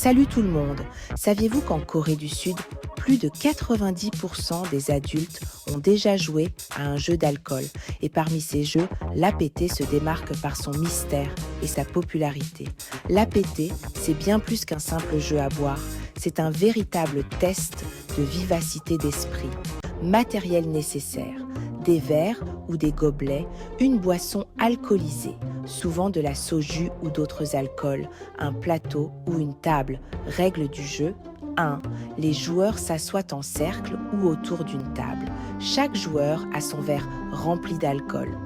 Salut tout le monde! Saviez-vous qu'en Corée du Sud, plus de 90% des adultes ont déjà joué à un jeu d'alcool et parmi ces jeux, l'APT se démarque par son mystère et sa popularité. L'APT, c'est bien plus qu'un simple jeu à boire, c'est un véritable test de vivacité d'esprit. Matériel nécessaire, des verres ou des gobelets, une boisson alcoolisée, souvent de la soju ou d'autres alcools, un plateau ou une table. Règle du jeu 1. Les joueurs s'assoient en cercle ou autour d'une table. Chaque joueur a son verre rempli d'alcool.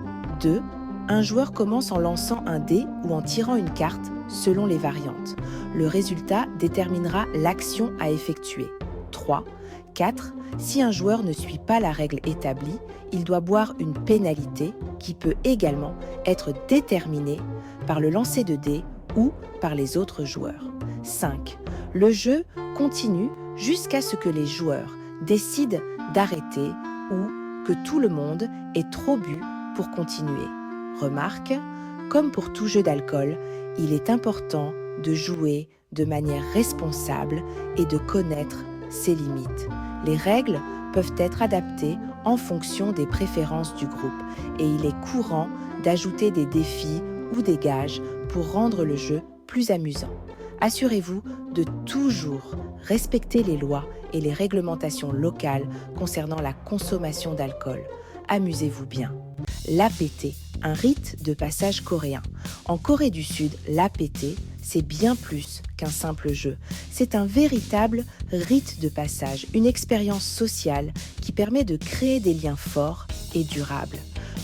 2. Un joueur commence en lançant un dé ou en tirant une carte selon les variantes. Le résultat déterminera l'action à effectuer. 3. 4. Si un joueur ne suit pas la règle établie, il doit boire une pénalité qui peut également être déterminée par le lancer de dés ou par les autres joueurs. 5. Le jeu continue jusqu'à ce que les joueurs décident d'arrêter ou que tout le monde ait trop bu pour continuer. Remarque, comme pour tout jeu d'alcool, il est important de jouer de manière responsable et de connaître ses limites. Les règles peuvent être adaptées en fonction des préférences du groupe et il est courant d'ajouter des défis ou des gages pour rendre le jeu plus amusant. Assurez-vous de toujours respecter les lois et les réglementations locales concernant la consommation d'alcool. Amusez-vous bien. L'APT, un rite de passage coréen. En Corée du Sud, l'APT, c'est bien plus qu'un simple jeu. C'est un véritable rite de passage, une expérience sociale qui permet de créer des liens forts et durables.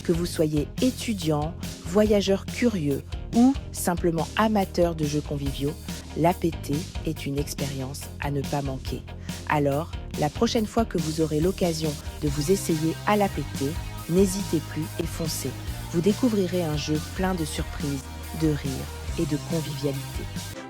Que vous soyez étudiant, voyageur curieux ou simplement amateur de jeux conviviaux, l'APT est une expérience à ne pas manquer. Alors, la prochaine fois que vous aurez l'occasion de vous essayer à l'APT, n'hésitez plus et foncez. Vous découvrirez un jeu plein de surprises, de rires et de convivialité.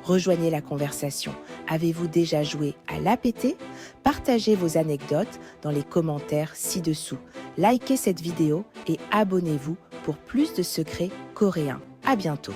Rejoignez la conversation. Avez-vous déjà joué à l'APT? Partagez vos anecdotes dans les commentaires ci-dessous. Likez cette vidéo et abonnez-vous pour plus de secrets coréens. À bientôt!